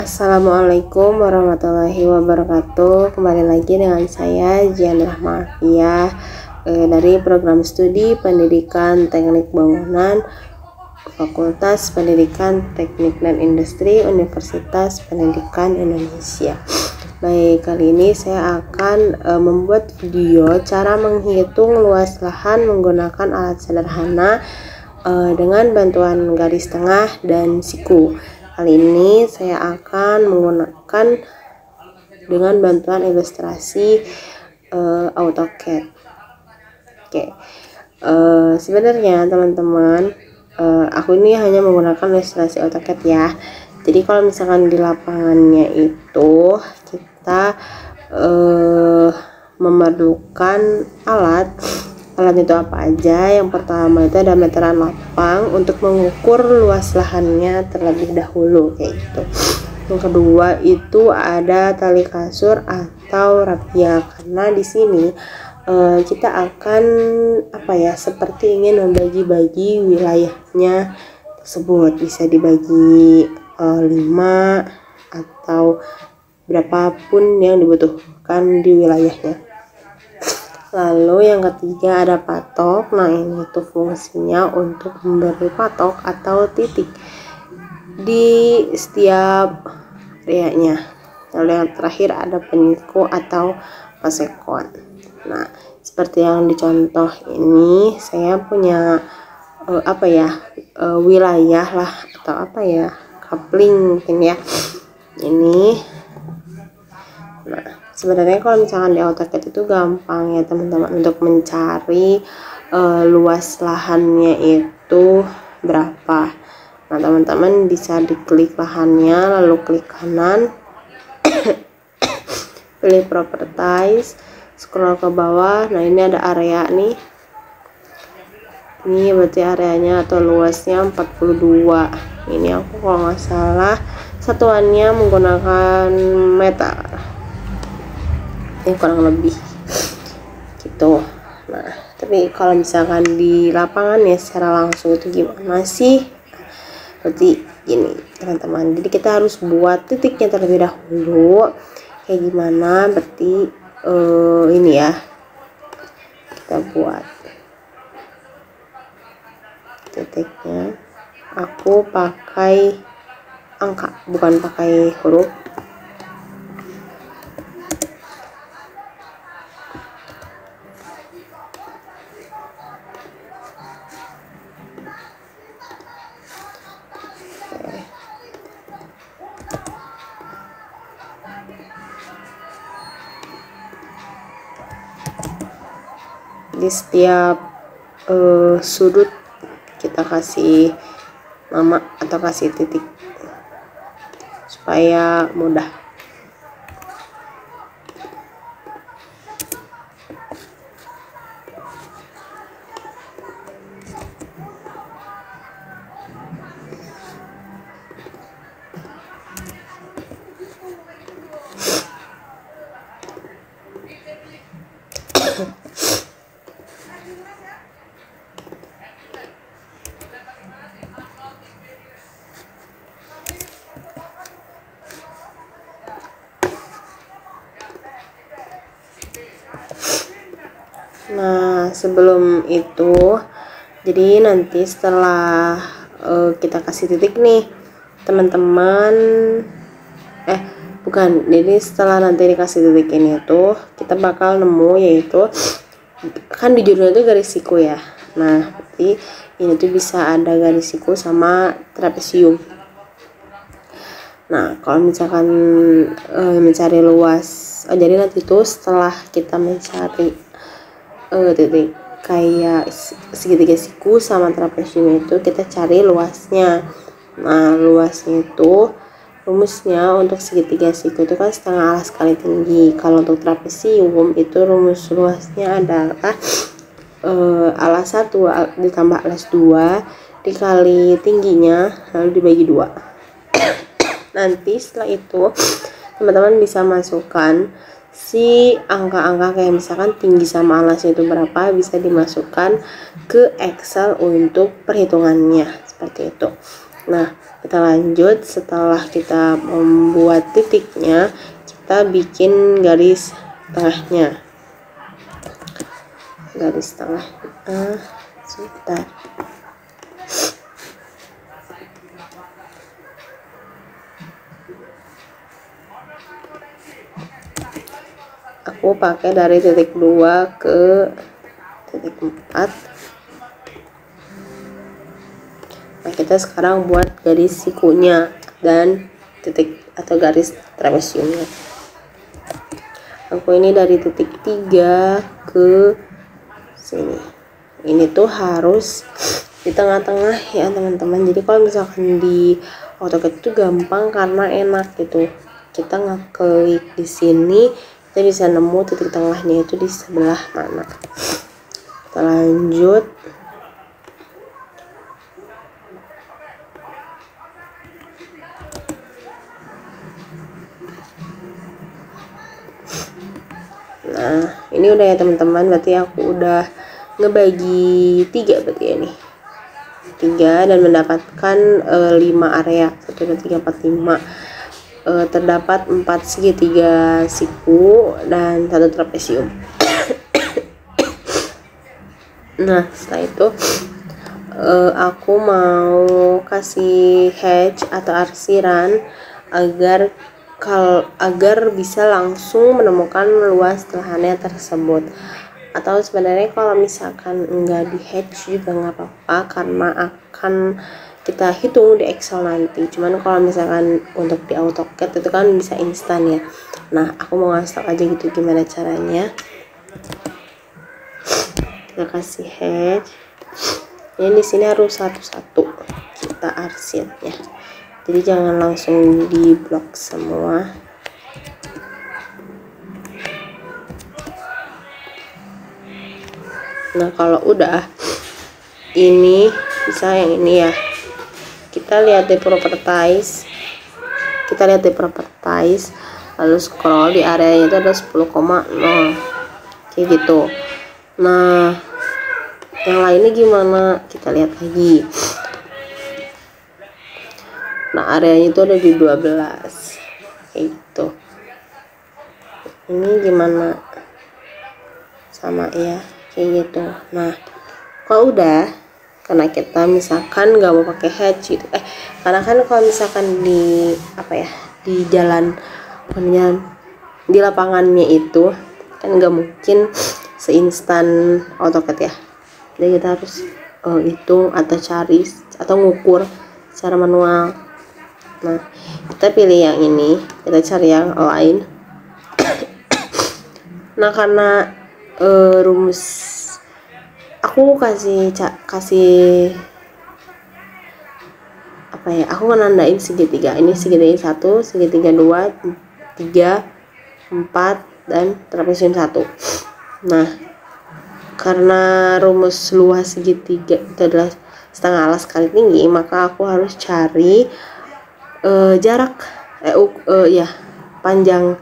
Assalamualaikum warahmatullahi wabarakatuh. Kembali lagi dengan saya Jian Rahmafia dari program studi Pendidikan Teknik Bangunan Fakultas Pendidikan Teknik dan Industri Universitas Pendidikan Indonesia. Baik, kali ini saya akan membuat video cara menghitung luas lahan menggunakan alat sederhana dengan bantuan garis tengah dan siku. Kali ini saya akan menggunakan dengan bantuan ilustrasi AutoCAD. Oke, sebenarnya teman-teman, aku ini hanya menggunakan ilustrasi AutoCAD ya. Jadi kalau misalkan di lapangannya itu kita memerlukan alat itu apa aja? Yang pertama itu ada meteran lapang untuk mengukur luas lahannya terlebih dahulu kayak gitu. Yang kedua itu ada tali kasur atau rapia, karena di sini kita akan seperti ingin membagi-bagi wilayahnya tersebut, bisa dibagi 5 atau berapapun yang dibutuhkan di wilayahnya. Lalu yang ketiga ada patok. Nah, ini tuh fungsinya untuk memberi patok atau titik di setiap areanya. Lalu yang terakhir ada penyiku atau pasekon. Nah, seperti yang dicontoh ini, saya punya wilayah lah atau coupling mungkin ya. Ini. Nah, sebenarnya kalau misalkan di AutoCAD itu gampang ya teman-teman untuk mencari luas lahannya itu berapa. Nah, teman-teman bisa diklik lahannya, lalu klik kanan, pilih properties, scroll ke bawah. Nah, ini ada area nih. Ini berarti areanya atau luasnya 42. Ini aku kalau nggak salah satuannya menggunakan meter. Kurang lebih gitu. Nah, tapi kalau misalkan di lapangan ya secara langsung itu gimana sih? Berarti gini teman-teman, jadi kita harus buat titiknya terlebih dahulu. Kayak gimana? Berarti ini ya, kita buat titiknya. Aku pakai angka, bukan pakai huruf. Di setiap sudut kita kasih nama atau kasih titik supaya mudah. Nah, sebelum itu, jadi nanti setelah kita kasih titik nih teman-teman, jadi setelah nanti dikasih titik ini tuh kita bakal nemu, yaitu kan di judulnya itu garis siku ya. Nah, berarti ini tuh bisa ada garis siku sama trapesium. Nah, kalau misalkan mencari luas, jadi nanti tuh setelah kita mencari titik kayak segitiga siku sama trapesium itu kita cari luasnya. Nah, luasnya itu rumusnya untuk segitiga siku itu kan setengah alas kali tinggi. Kalau untuk trapesium itu rumus luasnya adalah alas 1 ditambah alas 2 dikali tingginya lalu dibagi 2. Nanti setelah itu teman-teman bisa masukkan si angka-angka kayak misalkan tinggi sama alasnya itu berapa, bisa dimasukkan ke Excel untuk perhitungannya seperti itu. Nah, kita lanjut. Setelah kita membuat titiknya, kita bikin garis tengahnya. Garis tengah. Sebentar. Aku pakai dari titik 2 ke titik 4. Nah, kita sekarang buat garis sikunya dan titik atau garis trapesiumnya. Aku ini dari titik 3 ke sini. Ini tuh harus di tengah-tengah ya teman-teman. Jadi kalau misalkan di AutoCAD itu gampang karena enak gitu. Kita ngeklik di sini, kita bisa nemu titik tengahnya itu di sebelah mana. Kita lanjut. Nah, ini udah ya teman-teman, berarti aku udah ngebagi 3 berarti ya nih. 3 dan mendapatkan 5 area. 1 2 3 4 5. Terdapat 4 segitiga siku dan 1 trapesium. Nah, setelah itu aku mau kasih hatch atau arsiran agar bisa langsung menemukan luas lahannya tersebut. Atau sebenarnya kalau misalkan enggak di hatch juga nggak apa-apa karena akan kita hitung di Excel nanti. Cuman kalau misalkan untuk di AutoCAD itu kan bisa instan ya. Nah, aku mau ngasih tau aja gitu gimana caranya. Kita kasih hatch. Ini di sini harus satu-satu kita arsir ya. Jadi jangan langsung di blok semua. Nah, kalau udah ini bisa yang ini ya. Kita lihat di properties. Lalu scroll di areanya itu ada 10,0 kayak gitu. Nah, yang lainnya gimana? Kita lihat lagi. Nah, areanya itu ada di 12 kayak gitu. Ini gimana? Sama ya, kayak gitu. Nah, kalau udah, karena kita misalkan nggak mau pakai hatch gitu, karena kan kalau misalkan di di jalan di lapangannya itu kan nggak mungkin seinstan AutoCAD ya. Jadi kita harus hitung atau cari atau ngukur secara manual. Nah, kita pilih yang ini, kita cari yang lain. Nah, karena rumus aku kasih aku menandain segitiga. Ini segitiga 1, segitiga 2, 3, 4 dan trapesium 1. Nah, karena rumus luas segitiga itu adalah setengah alas kali tinggi, maka aku harus cari jarak panjang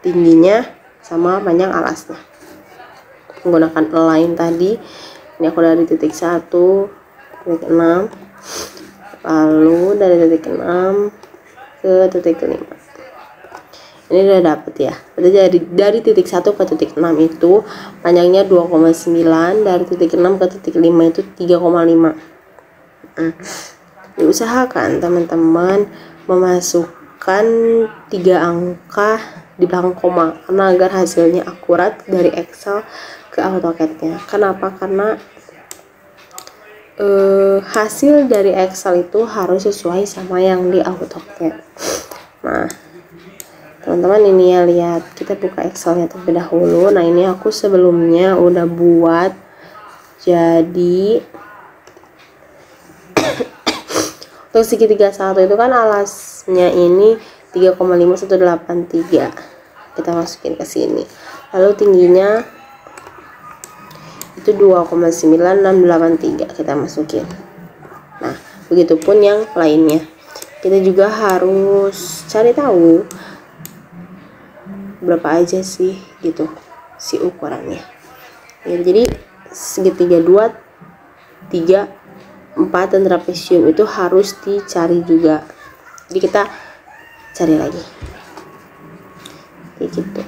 tingginya sama panjang alasnya menggunakan align tadi. Ini aku dari titik 1 titik 6, lalu dari titik 6 ke titik 5. Ini udah dapet ya. Berarti dari titik 1 ke titik 6 itu panjangnya 2,9, dari titik 6 ke titik 5 itu 3,5. Diusahakan teman-teman memasukkan 3 angka di belakang koma karena agar hasilnya akurat dari Excel ke AutoCAD-nya. Kenapa? Karena hasil dari Excel itu harus sesuai sama yang di AutoCAD. Nah, teman-teman ini ya, lihat, kita buka Excelnya terlebih dahulu. Nah, ini aku sebelumnya udah buat jadi untuk segitiga 1 itu kan alasnya ini 3,5183. Kita masukin ke sini. Lalu tingginya itu 2,9683 kita masukin. Nah, begitupun yang lainnya. Kita juga harus cari tahu berapa aja sih gitu si ukurannya. Ya, jadi segitiga 2, 3, 4 dan trapesium itu harus dicari juga. Jadi kita cari lagi kayak gitu.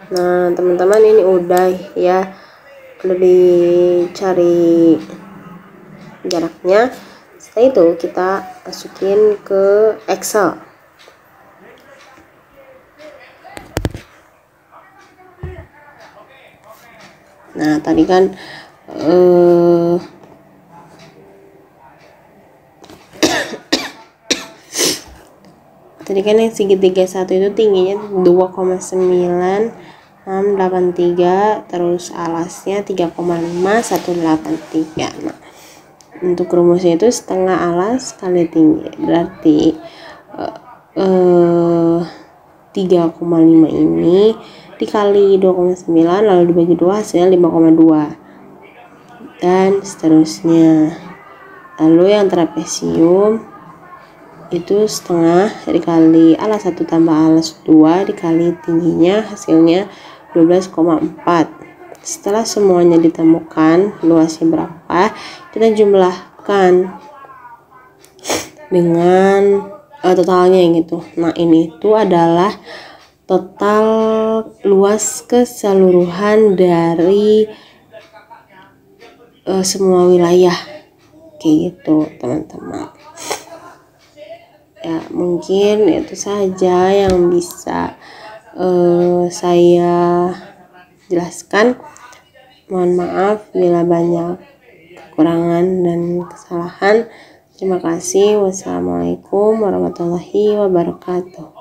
Nah teman-teman, ini udah ya, udah dicari jaraknya. Setelah itu kita masukin ke Excel. Nah tadi kan yang segitiga 1 itu tingginya 2,9683, terus alasnya 3,5183. Nah untuk rumusnya itu setengah alas kali tinggi, berarti 3,5 ini dikali 2,9 lalu dibagi 2 hasilnya 5,2 dan seterusnya. Lalu yang trapesium itu setengah dikali alas 1 tambah alas 2 dikali tingginya hasilnya 12,4. Setelah semuanya ditemukan luasnya berapa, kita jumlahkan dengan totalnya gitu. Nah ini itu adalah total luas keseluruhan dari semua wilayah kayak gitu teman-teman. Ya mungkin itu saja yang bisa saya jelaskan. Mohon maaf bila banyak kekurangan dan kesalahan. Terima kasih. Wassalamualaikum warahmatullahi wabarakatuh.